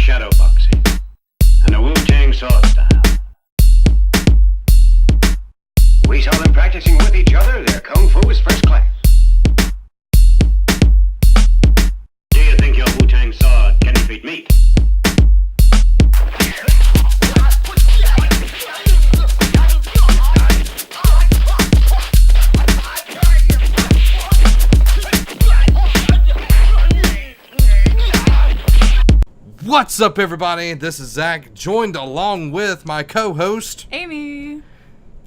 shadow boxing and the Wu-Tang sword style. We saw them practicing with each other. Their kung fu is first class. Do you think your Wu-Tang sword can defeat me? What's up, everybody? This is Zach, joined along with my co-host, Amy.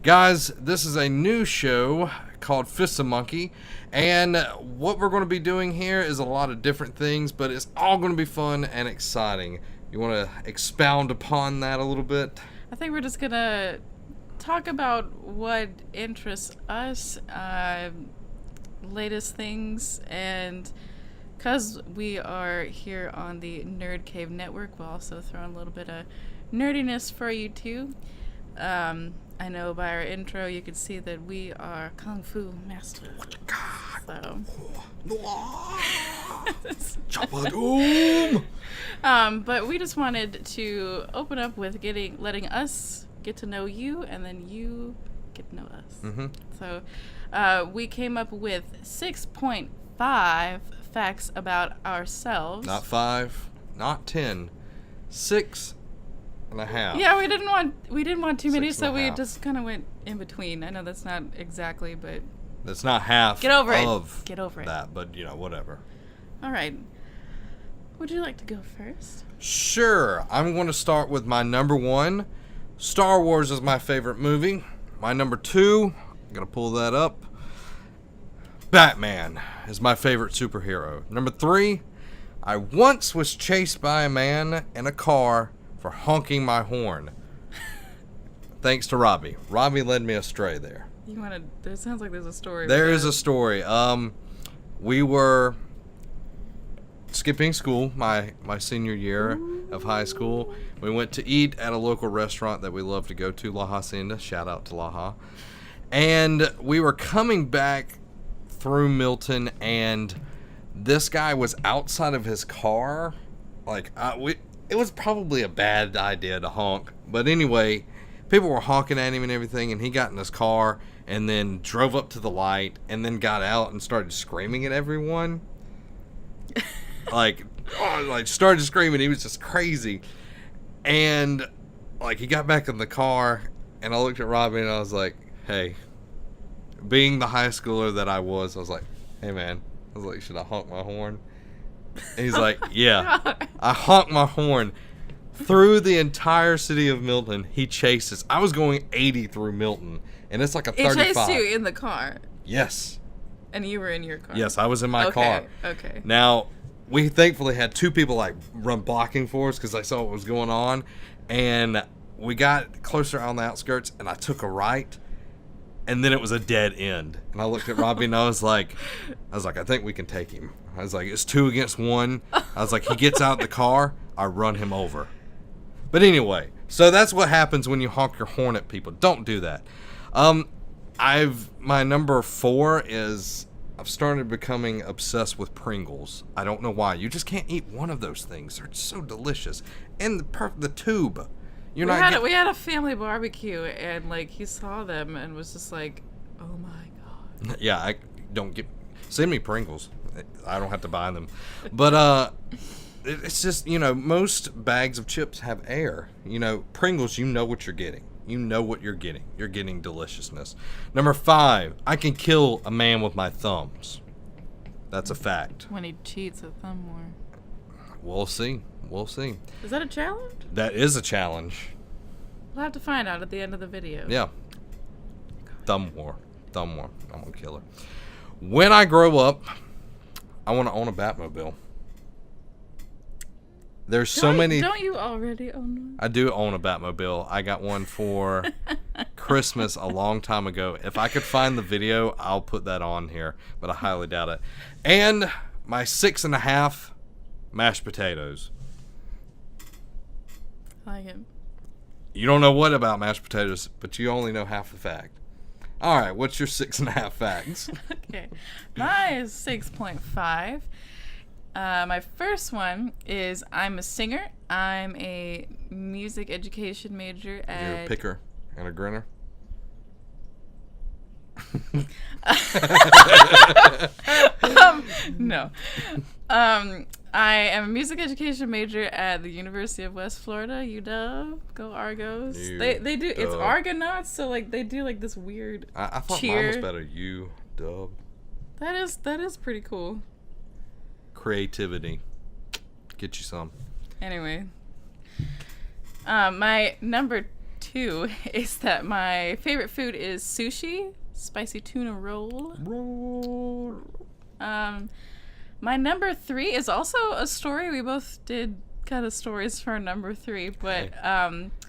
Guys, this is a new show called Fist of Monkey, and what we're going to be doing here is a lot of different things, but it's all going to be fun and exciting. You want to expound upon that a little bit? I think we're just going to talk about what interests us, latest things, and because we are here on the Nerd Cave Network, we'll also throw in a little bit of nerdiness for you too. I know by our intro you can see that we are Kung Fu masters. So. But we just wanted to open up with letting us get to know you, and then you get to know us. Mm-hmm. So we came up with 6.5 facts about ourselves. Not 5, not 10, 6.5. Yeah, we didn't want too many, so we 6.5. just kind of went in between. I know that's not exactly, but That's not half Get over it. of Get over it. that, but whatever. all right. Would you like to go first? Sure. I'm going to start with my number 1. Star Wars is my favorite movie. My number 2, I'm going to pull that up. Batman is my favorite superhero. Number 3, I once was chased by a man in a car for honking my horn. Thanks to Robbie. Robbie led me astray there. There sounds like there's a story. There is a story. We were skipping school my senior year of high school. We went to eat at a local restaurant that we love to go to, La Hacienda. Shout out to La Ha. And we were coming back through Milton, and this guy was outside of his car. It was probably a bad idea to honk, but anyway, people were honking at him and everything, and he got in his car and then drove up to the light and then got out and started screaming at everyone. Started screaming. He was just crazy. And he got back in the car, and I looked at Robbie and I was like, hey, being the high schooler that I was like, hey man, I was like, should I honk my horn? And he's like, yeah. I honked my horn through the entire city of Milton. He chased us. I was going 80 through Milton, and it's like a 35. It chased you in the car. Yes. And you were in your car. Yes, I was in my car. Okay. Now, we thankfully had 2 people run blocking for us because I saw what was going on, and we got closer on the outskirts, and I took a right. And then it was a dead end. And I looked at Robbie and I was like, I think we can take him. I was like, it's 2 against 1. I was like, he gets out of the car, I run him over. But anyway, so that's what happens when you honk your horn at people. Don't do that. My number 4 is I've started becoming obsessed with Pringles. I don't know why. You just can't eat one of those things. They're so delicious. And the tube. We had a family barbecue, and he saw them and was just like, oh my god. Yeah, send me Pringles. I don't have to buy them. But it's just, most bags of chips have air. Pringles, you know what you're getting. You know what you're getting. You're getting deliciousness. Number 5, I can kill a man with my thumbs. That's a fact. When he cheats a thumb war. We'll see. Is that a challenge? That is a challenge. We'll have to find out at the end of the video. Yeah. Thumb war. I'm gonna kill her. When I grow up, I want to own a Batmobile. There's so many. Don't you already own one? I do own a Batmobile. I got one for Christmas a long time ago. If I could find the video, I'll put that on here, but I highly doubt it. And my 6.5 mashed potatoes. I like it. You don't know what about mashed potatoes, but you only know half the fact. All right, what's your 6.5 facts? Okay. Mine is 6.5. My first one is I'm a singer. I'm a music education major You're at... a picker and a grinner. No. I am a music education major at the University of West Florida, UW. Go Argos. They do, it's Argonauts, so like they do like this weird I thought cheer. mine was better. You, dub. That is pretty cool. Creativity. Get you some. Anyway. My number 2 is that my favorite food is sushi, spicy tuna roll. Roll. My number 3 is also a story. We both did kind of stories for number 3, but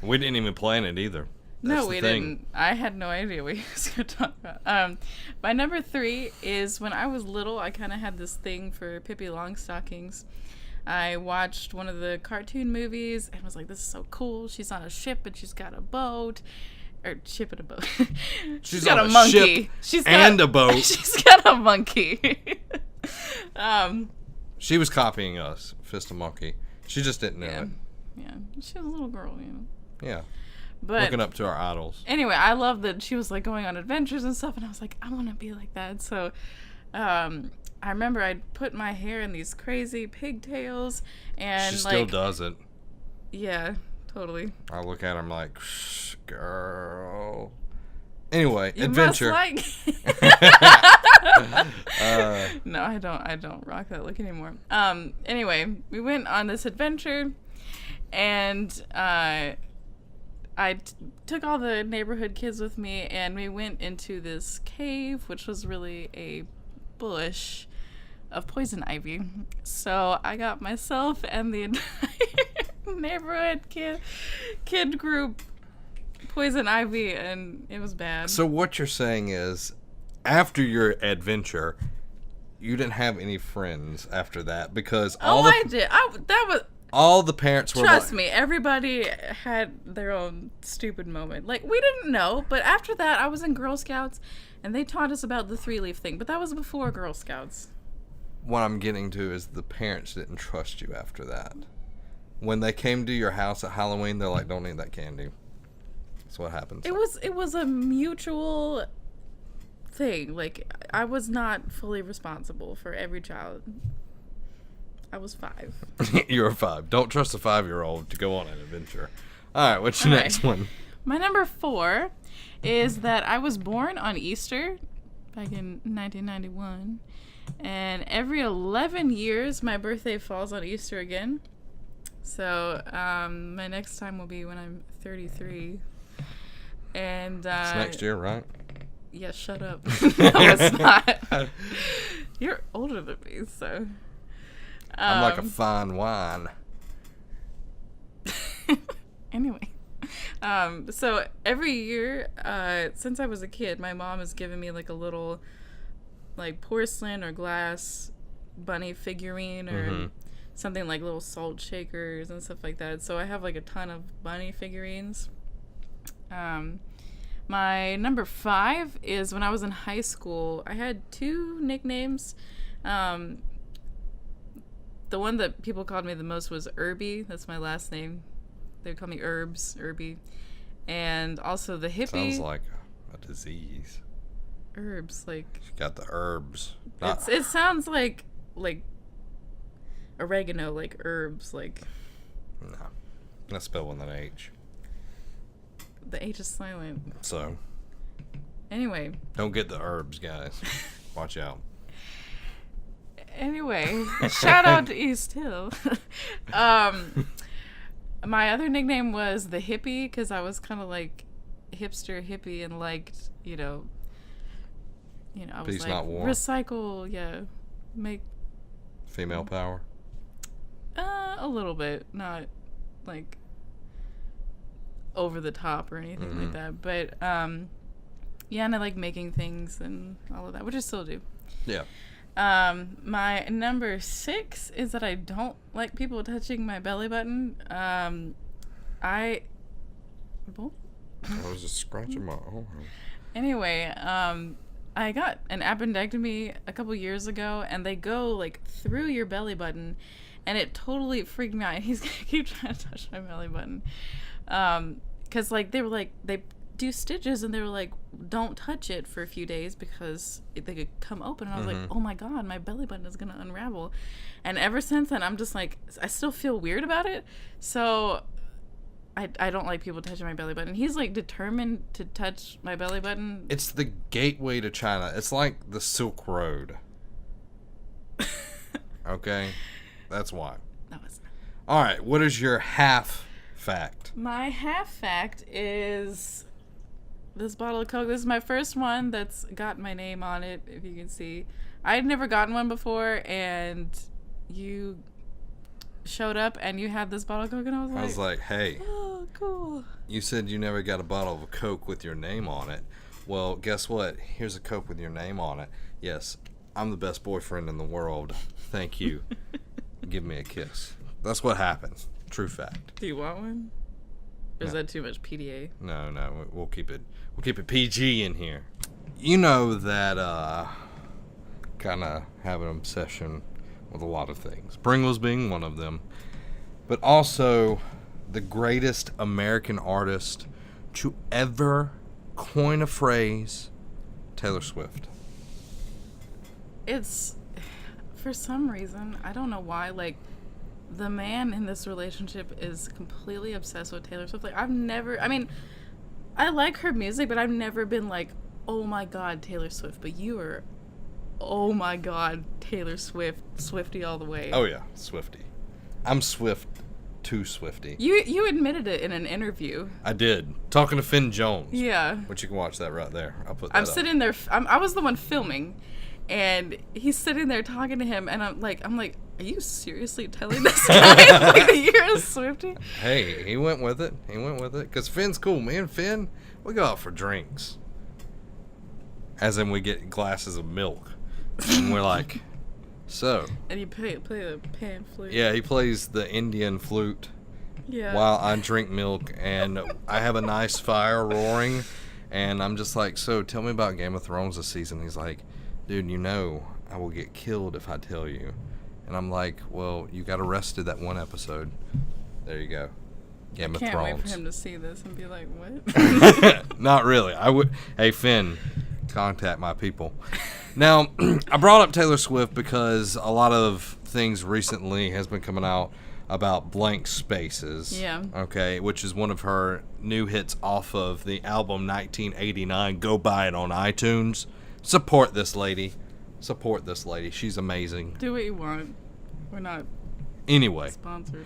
We didn't even plan it either. no, That's we the thing. didn't. I had no idea what he was going to talk about. My number 3 is when I was little, I kind of had this thing for Pippi Longstockings. I watched one of the cartoon movies and was like, this is so cool. She's on a ship and she's got a boat. Or ship and a boat. she's got on a a monkey. ship She's and got, a boat. She's got a monkey. She was copying us, Fist of Monkey. She just didn't know Yeah. it. Yeah. She was a little girl, you know. Yeah. But Looking up to our idols. anyway, I love that she was like going on adventures and stuff, and I was like, I want to be like that. So, I remember I'd put my hair in these crazy pigtails, and She like, still does it. yeah, totally. I look at her, I'm like, shh, girl. Anyway, You adventure. must like. No, I don't rock that look anymore. Anyway, we went on this adventure, and took all the neighborhood kids with me, and we went into this cave, which was really a bush of poison ivy. So I got myself and the entire neighborhood kid group poison ivy, and it was bad. So what you're saying is, after your adventure, you didn't have any friends after that because I did. That was. all the parents were Trust like, me, everybody had their own stupid moment. Like, we didn't know, but after that, I was in Girl Scouts, and they taught us about the 3-leaf thing, but that was before Girl Scouts. what I'm getting to is the parents didn't trust you after that. When they came to your house at Halloween, they're like, don't eat that candy. That's what happens. It was a mutual thing. Like, I was not fully responsible for every child. I was 5. You're 5. Don't trust a 5-year-old to go on an adventure. All right, what's your All next right. one? My number 4 is that I was born on Easter back in 1991, and every 11 years my birthday falls on Easter again. So my next time will be when I'm 33. And It's next year, right? yeah, shut up. No, it's not. You're older than me, so. I'm like a fine wine. Anyway, so every year, since I was a kid, my mom has given me like a little, like porcelain or glass bunny figurine or something like little salt shakers and stuff like that. So I have like a ton of bunny figurines. My number 5 is when I was in high school, I had 2 nicknames. The one that people called me the most was Irby. That's my last name. They would call me Herbs, Irby. And also the hippie. Sounds like a disease. Herbs, like. You got the herbs. It sounds like oregano, like herbs, like. No. Let's spell with an H. The H is silent. So, Anyway. don't get the herbs, guys. Watch out. Anyway, shout out to East Hill. My other nickname was the hippie because I was kind of like hipster hippie and liked, I was Peace, like not war. recycle, yeah, make Female power. a little bit, not like over the top or anything like that, but yeah, and I like making things and all of that, which I still do. Yeah. My number 6 is that I don't like people touching my belly button. I was just scratching my arm. Anyway, I I got an appendectomy a couple years ago, and they go like through your belly button, and it totally freaked me out. He's gonna keep trying to touch my belly button, because like they were like they do stitches, and they were like, don't touch it for a few days because they could come open. And I was like, oh my god, my belly button is gonna unravel. And ever since then, I'm just like, I still feel weird about it. So I don't like people touching my belly button. He's like determined to touch my belly button. It's the gateway to China. It's like the Silk Road. Okay? That's why. No, it's not. All right, what is your half fact? My half fact is this bottle of Coke. This is my first one that's got my name on it, if you can see. I'd never gotten one before, and you showed up and you had this bottle of Coke, and I was like, hey, oh, cool. you said you never got a bottle of a Coke with your name on it. Well, guess what? Here's a Coke with your name on it. Yes, I'm the best boyfriend in the world. Thank you. Give me a kiss. That's what happened. True fact. Do you want one? Or is No. that too much PDA? No, we'll keep it PG in here. You know that kind of have an obsession with a lot of things. Pringles being one of them. But also the greatest American artist to ever coin a phrase, Taylor Swift. It's, for some reason, I don't know why, like, the man in this relationship is completely obsessed with Taylor Swift. Like, I like her music, but I've never been like, oh my god, Taylor Swift. But you are, oh my god, Taylor Swift, Swiftie all the way. Oh yeah, Swiftie. I'm Swift to Swiftie. You admitted it in an interview. I did. Talking to Finn Jones. Yeah. Which you can watch that right there. I'll put that I'm up. sitting there. I was the one filming, and he's sitting there talking to him, and I'm like, are you seriously telling this guy like, that you're a Swiftie? Hey, he went with it. Because Finn's cool. Me and Finn, we go out for drinks. As in, we get glasses of milk. And we're like, so. And you play the pan flute. Yeah, he plays the Indian flute Yeah. while I drink milk. And I have a nice fire roaring. And I'm just like, so tell me about Game of Thrones this season. He's like, dude, you know I will get killed if I tell you. And I'm like, well, you got arrested that one episode. There you go. Game of Can't Thrones. wait for him to see this and be like, what? Not really. I would. Hey, Finn, contact my people. Now, I brought up Taylor Swift because a lot of things recently has been coming out about Blank Spaces. Yeah. Okay, which is one of her new hits off of the album 1989. Go buy it on iTunes. Support this lady. She's amazing. Do what you want. We're not Anyway, sponsored.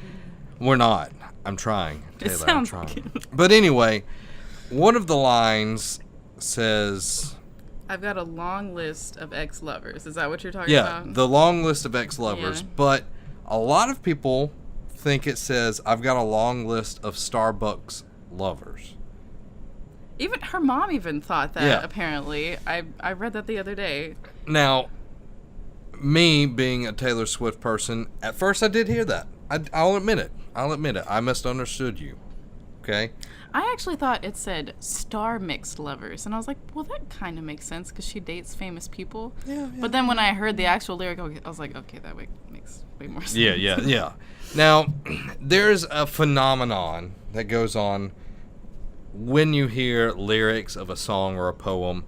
we're not. I'm trying, It Taylor. sounds I'm trying. good. But anyway, one of the lines says, I've got a long list of ex-lovers. Is that what you're talking yeah, about? the long list of ex-lovers. Yeah. But a lot of people think it says, I've got a long list of Starbucks lovers. Even her mom even thought that, Yeah. apparently. I read that the other day. Now, me being a Taylor Swift person, at first I did hear that. I'll admit it. I misunderstood you. Okay? I actually thought it said star mixed lovers, and I was like, well, that kind of makes sense because she dates famous people. Yeah. But then when I heard the actual lyric, I was like, okay, that makes way more sense. Yeah. Now, there's a phenomenon that goes on when you hear lyrics of a song or a poem.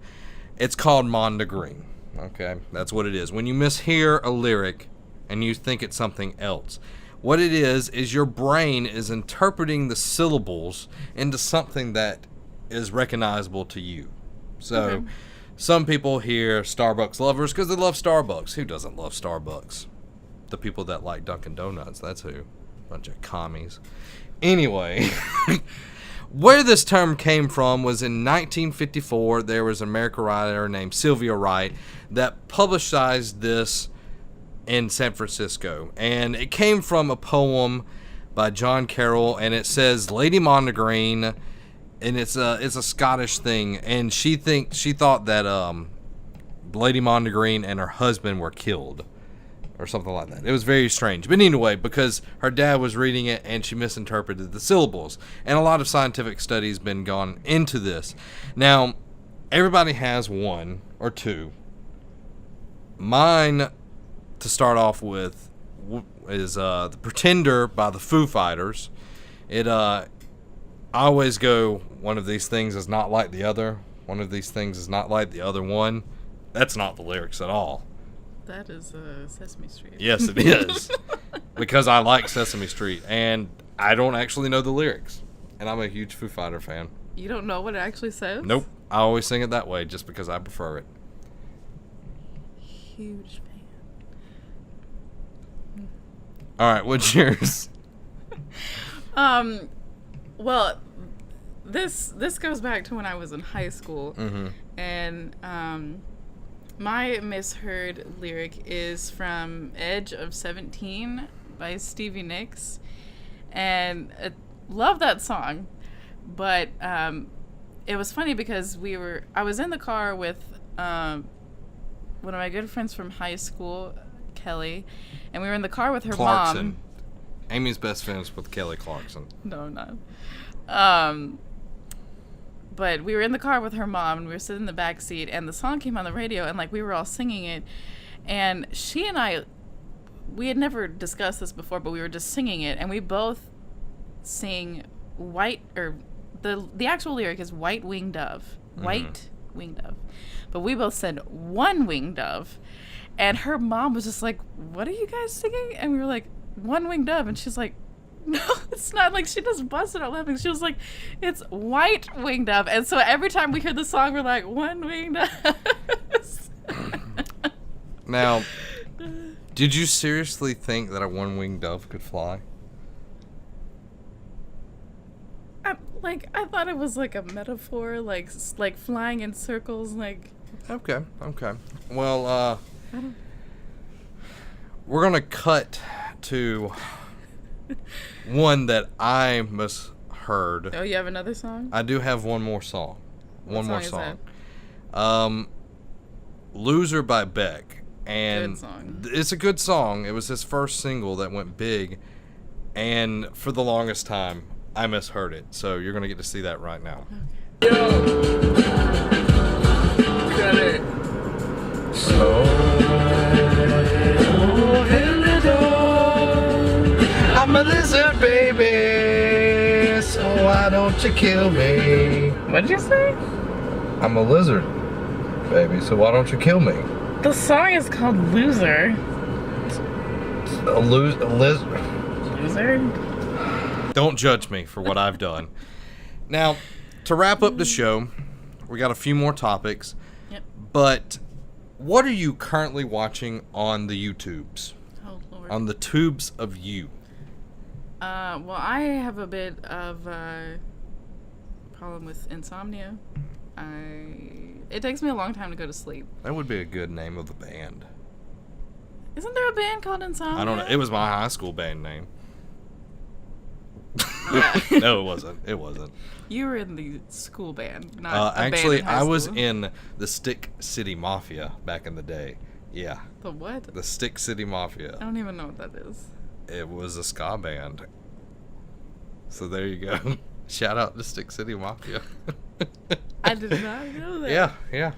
It's called mondegreen. Okay? That's what it is. When you mishear a lyric and you think it's something else. What it is your brain is interpreting the syllables into something that is recognizable to you. So, Okay. some people hear Starbucks lovers because they love Starbucks. Who doesn't love Starbucks? The people that like Dunkin' Donuts, that's who. Bunch of commies. Anyway, where this term came from was in 1954. There was an American writer named Sylvia Wright that publicized this in San Francisco, and it came from a poem by John Carroll, and it says Lady Mondegreen, and it's a Scottish thing, and she thought that Lady Mondegreen and her husband were killed or something like that. It was very strange, but anyway, because her dad was reading it and she misinterpreted the syllables, and a lot of scientific studies been gone into this. Now, everybody has one or two. Mine, to start off with, is The Pretender by the Foo Fighters. I always go, one of these things is not like the other. One of these things is not like the other one. That's not the lyrics at all. That is Sesame Street. Yes, it is. Because I like Sesame Street, and I don't actually know the lyrics. And I'm a huge Foo Fighter fan. You don't know what it actually says? Nope. I always sing it that way just because I prefer it. Huge fan. All right, what's yours? Well, this goes back to when I was in high school, and my misheard lyric is from Edge of 17 by Stevie Nicks, and I love that song, but it was funny because I was in the car with one of my good friends from high school, Kelly, and we were in the car with her Clarkson. mom. Amy's best friends with Kelly Clarkson. No, I'm not. But we were in the car with her mom, and we were sitting in the back seat, and the song came on the radio, and like we were all singing it, and she and I, we had never discussed this before, but we were just singing it, and we both sing white, or the actual lyric is white winged dove, white winged dove, but we both said one winged dove, and her mom was just like, "What are you guys singing?" And we were like, "One winged dove," and she's like, "No, it's not." Like, she just busted out laughing. She was like, "It's white winged dove." And so every time we hear the song, we're like, "One winged dove." Now, did you seriously think that a one-winged dove could fly? I thought it was like a metaphor, like flying in circles, like. Okay. Well, we're gonna cut to one that I misheard. Oh, you have another song? I do have one more song. What One more song song. Loser by Beck. And Good song. It's a good song. It was his first single that went big. And for the longest time, I misheard it. So you're going to get to see that right now. I'm a lizard, baby, so why don't you kill me? What'd you say? I'm a lizard, baby, so why don't you kill me? The song is called Loser. A lizard. Loser? Don't judge me for what I've done. Now, to wrap up the show, we got a few more topics. Yep. But what are you currently watching on the YouTubes? Oh, Lord. On the tubes of you? Well, I have a bit of a problem with insomnia. It takes me a long time to go to sleep. That would be a good name of a band. Isn't there a band called Insomnia? I don't know. It was my high school band name. Yeah. No, it wasn't. It wasn't. You were in the school band, not a Actually, band in high I was school. in the Stick City Mafia back in the day. Yeah, The what? the Stick City I Mafia. don't even know what that is. It was a ska band. So there you go. Shout out to Stick City Mafia. I did not know that. Yeah.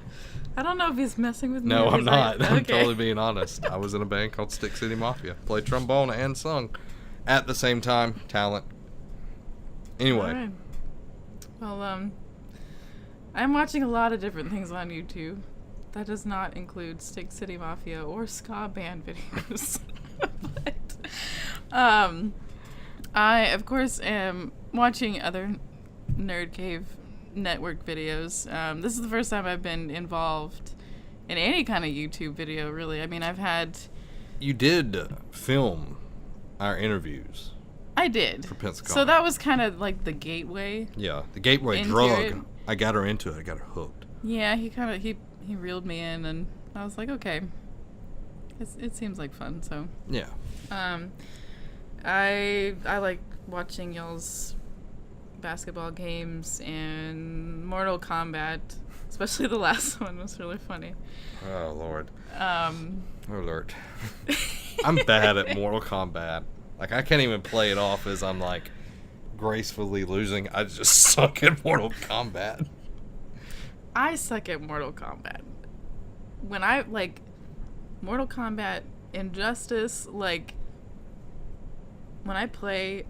I don't know if he's messing with me. No, or I'm he's like- not. I'm okay. totally being honest. I was in a band called Stick City Mafia. Played trombone and sung at the same time. Talent. Anyway. Alright. Well, I'm watching a lot of different things on YouTube. That does not include Stick City Mafia or ska band videos. But, I, of course, am watching other Nerd Cave Network videos. This is the first time I've been involved in any kind of YouTube video, really. I mean, I've had... You did film our interviews. I did. For Pensacon. So that was kind of like the gateway. Yeah, the gateway Into drug. it. I got her into it. I got her hooked. Yeah, he reeled me in, and I was like, okay, it seems like fun. So, Yeah. I like watching y'all's basketball games and Mortal Kombat, especially the last one was really funny. Oh, Lord. Um, Alert. I'm bad at Mortal Kombat. Like, I can't even play it off as I'm, like, gracefully losing. I just suck at Mortal Kombat. I suck at Mortal Kombat. when I like Mortal Kombat, Injustice, like when I play,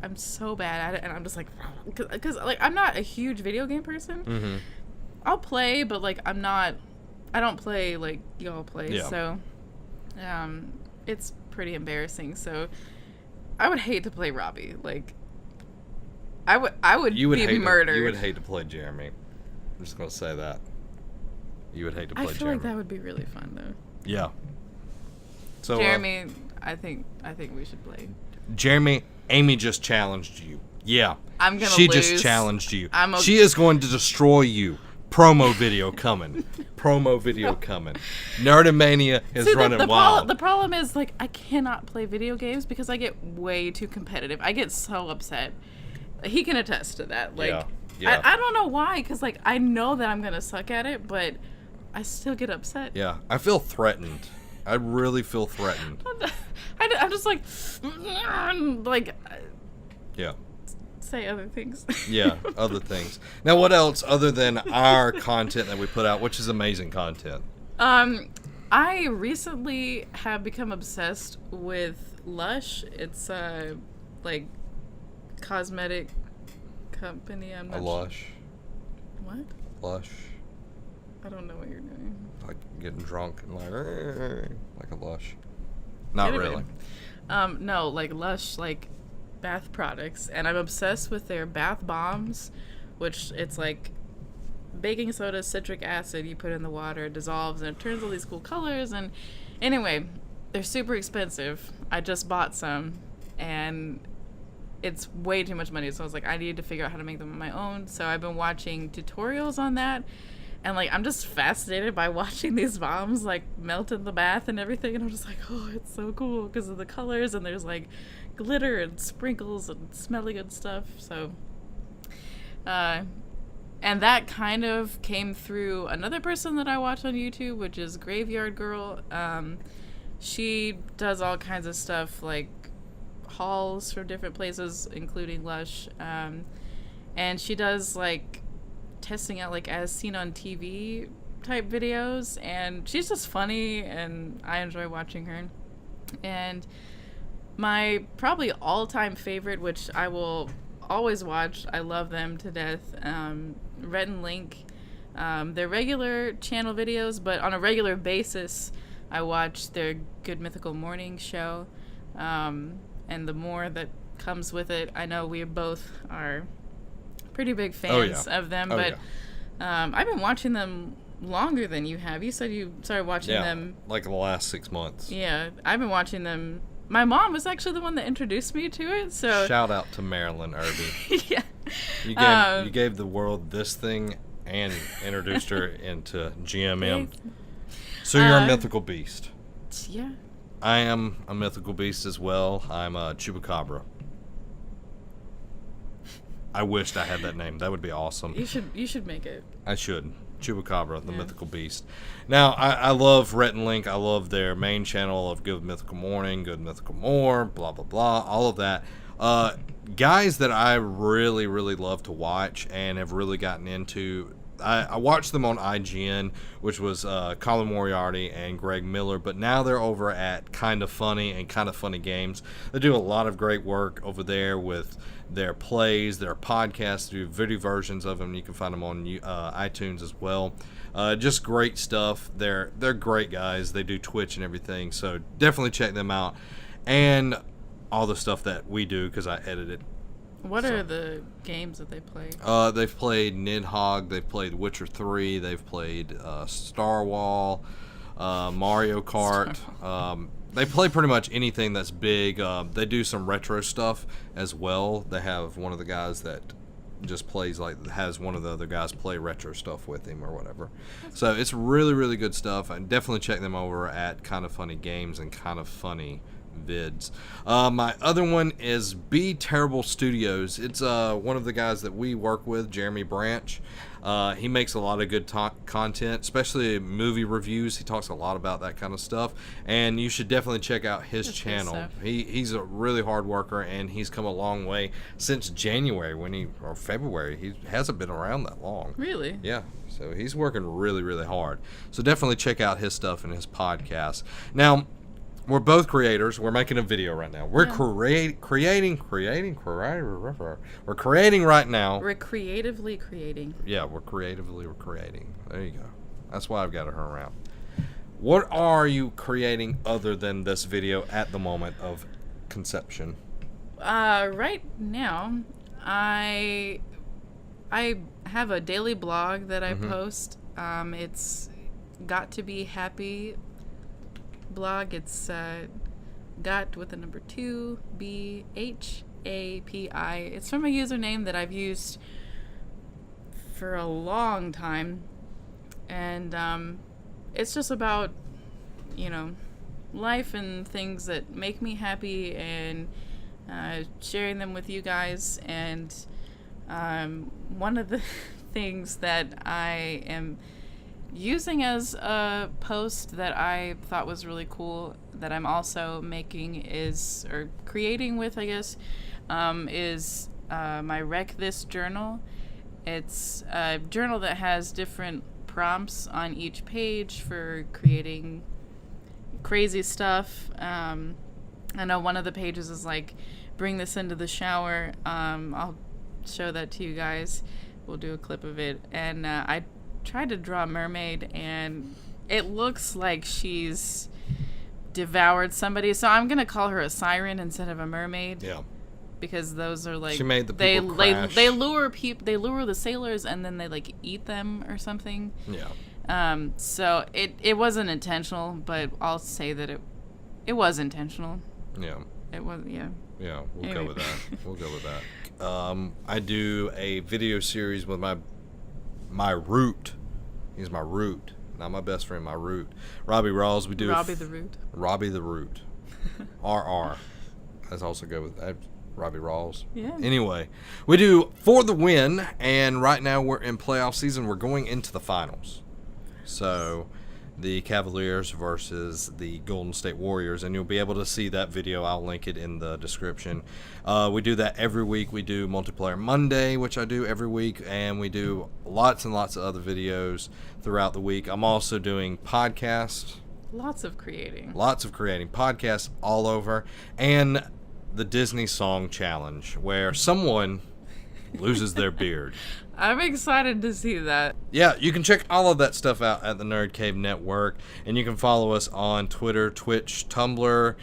I'm so bad at it, and I'm just like, because like I'm not a huge video game person. Mm-hmm. I'll play, but like I don't play like y'all play. Yeah. So, it's pretty embarrassing. So, I would hate to play Robbie. Like, I would You would be hate murdered. You would hate to play Jeremy. I'm just gonna say that. You would hate to play I feel Jeremy. like that would be really fun though. Yeah. So Jeremy, I think we should play. Jeremy, Amy just challenged you. Yeah. I'm gonna She lose. just challenged you. I'm She is going to destroy you. Promo video coming. Promo video coming. Nerdomania is See, running the wild. The problem is, like, I cannot play video games because I get way too competitive. I get so upset. He can attest to that. Like, Yeah. I don't know why, because, like, I know that I'm going to suck at it, but I still get upset. Yeah. I feel threatened. I really feel threatened. I'm just like, Yeah. say other things. Yeah, other things. Now, what else other than our content that we put out, which is amazing content? I recently have become obsessed with Lush. It's like cosmetic company. I'm A not sure. lush. What? Lush. I don't know what you're doing. Like getting drunk and like a lush. Not Anyway. really. No, like Lush, like bath products, and I'm obsessed with their bath bombs, which it's like baking soda, citric acid, you put in the water, it dissolves, and it turns all these cool colors. And anyway, they're super expensive. I just bought some, and it's way too much money, so I was like, I need to figure out how to make them on my own. So I've been watching tutorials on that, and like I'm just fascinated by watching these bombs like melt in the bath and everything, and I'm just like, oh, it's so cool because of the colors, and there's like glitter and sprinkles and smelly good stuff. So and that kind of came through another person that I watch on YouTube, which is Graveyard Girl. She does all kinds of stuff like hauls from different places, including Lush, and she does like testing out like as seen on TV type videos, and she's just funny, and I enjoy watching her. And my probably all-time favorite, which I will always watch, I love them to death, Rhett and Link. They're regular channel videos, but on a regular basis I watch their Good Mythical Morning show, and the more that comes with it. I know we both are pretty big fans of them, but I've been watching them longer than you have. You said you started watching them like in the last 6 months. Yeah, I've been watching them. My mom was actually the one that introduced me to it, so Shout out to Marilyn Irby. yeah. You gave the world this thing and introduced her into GMM. So you're a mythical beast. Yeah. I am a mythical beast as well. I'm a Chupacabra. I wished I had that name. That would be awesome. You should make it. I should. Chupacabra, the mythical beast. Now, I love Rhett and Link. I love their main channel of Good Mythical Morning, Good Mythical More, blah, blah, blah, all of that. Guys that I really, really love to watch and have really gotten into, I watched them on IGN, which was Colin Moriarty and Greg Miller, but now they're over at Kinda Funny and Kinda Funny Games. They do a lot of great work over there with their plays, their podcasts, do video versions of them. You can find them on iTunes as well. Just great stuff. They're great guys. They do Twitch and everything, so definitely check them out. And all the stuff that we do, because I edit it. What are the games that they play? They've played Nidhogg, they've played Witcher 3, they've played Star Wall, Mario Kart. They play pretty much anything that's big. They do some retro stuff as well. They have one of the guys that just plays, like, has one of the other guys play retro stuff with him or whatever. So it's really, really good stuff. And definitely check them over at Kinda Funny Games and Kinda Funny Vids. My other one is Be Terrible Studios. It's one of the guys that we work with, Jeremy Branch. He makes a lot of good content, especially movie reviews. He talks a lot about that kind of stuff, and you should definitely check out his That's good channel. stuff. He's a really hard worker, and he's come a long way since January or February. He hasn't been around that long. Really? Yeah, so he's working really, really hard. So definitely check out his stuff and his podcast. Now, we're both creators. We're making a video right now. We're creating right now. We're creatively creating. Yeah, we're creating. There you go. That's why I've got her around. What are you creating other than this video at the moment of conception? Right now, I have a daily blog that I post. It's Got to Be Happy blog. It's got with the number 2 BHAPI. It's from a username that I've used for a long time, and it's just about, you know, life and things that make me happy, and sharing them with you guys. And one of the things that I am using as a post that I thought was really cool, that I'm also making or creating with, I guess, is my Wreck This journal. It's a journal that has different prompts on each page for creating crazy stuff. I know one of the pages is like, bring this into the shower. I'll show that to you guys. We'll do a clip of it. And I tried to draw a mermaid, and it looks like she's devoured somebody. So I'm gonna call her a siren instead of a mermaid. Yeah. Because those are like, She made the people crash. they lure the sailors, and then they like eat them or something. Yeah. So it wasn't intentional, but I'll say that it was intentional. Yeah. It was, yeah. Yeah, we'll Anyway. go with that. We'll go with that. I do a video series with my root. He's my root. Not my best friend, my root. Robbie Rawls. We do Robbie the Root. Robbie the Root. RR. That's also good with that. Robbie Rawls. Yeah. Anyway, we do For the Win, and right now we're in playoff season. We're going into the finals. So, the Cavaliers versus the Golden State Warriors, and you'll be able to see that video. I'll link it in the description. We do that every week. We do Multiplayer Monday, which I do every week, and we do lots and lots of other videos throughout the week. I'm also doing podcasts. Lots of creating Podcasts all over, and the Disney Song Challenge, where someone loses their beard. I'm excited to see that. Yeah, you can check all of that stuff out at the Nerd Cave Network, and you can follow us on Twitter, Twitch, Tumblr,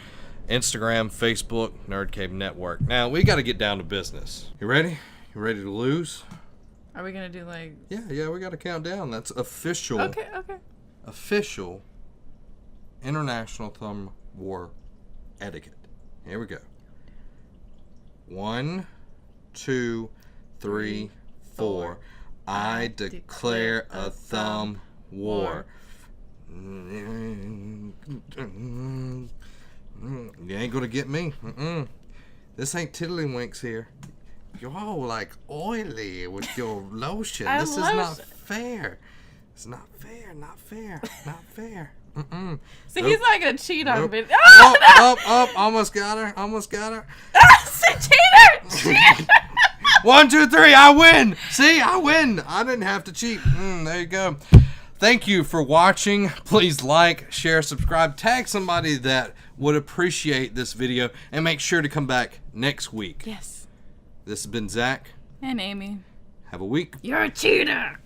Instagram, Facebook, Nerd Cave Network. Now, we got to get down to business. You ready? You ready to lose? Are we gonna do like? Yeah, we got to count down. That's official. Okay. Official International Thumb War etiquette. Here we go. 1, 2, 3, 4. I declare a thumb war. You ain't gonna get me. This ain't Tiddlywinks here. You're all like oily with your lotion. This is not fair. It's not fair. Not fair. Not fair. See, he's not gonna cheat on Nope. me. Up. Almost got her. Cheater! 1, 2, 3. I win. See, I win. I didn't have to cheat. There you go. Thank you for watching. Please like, share, subscribe, tag somebody that would appreciate this video, and make sure to come back next week. Yes. This has been Zach. And Amy. Have a week. You're a cheater!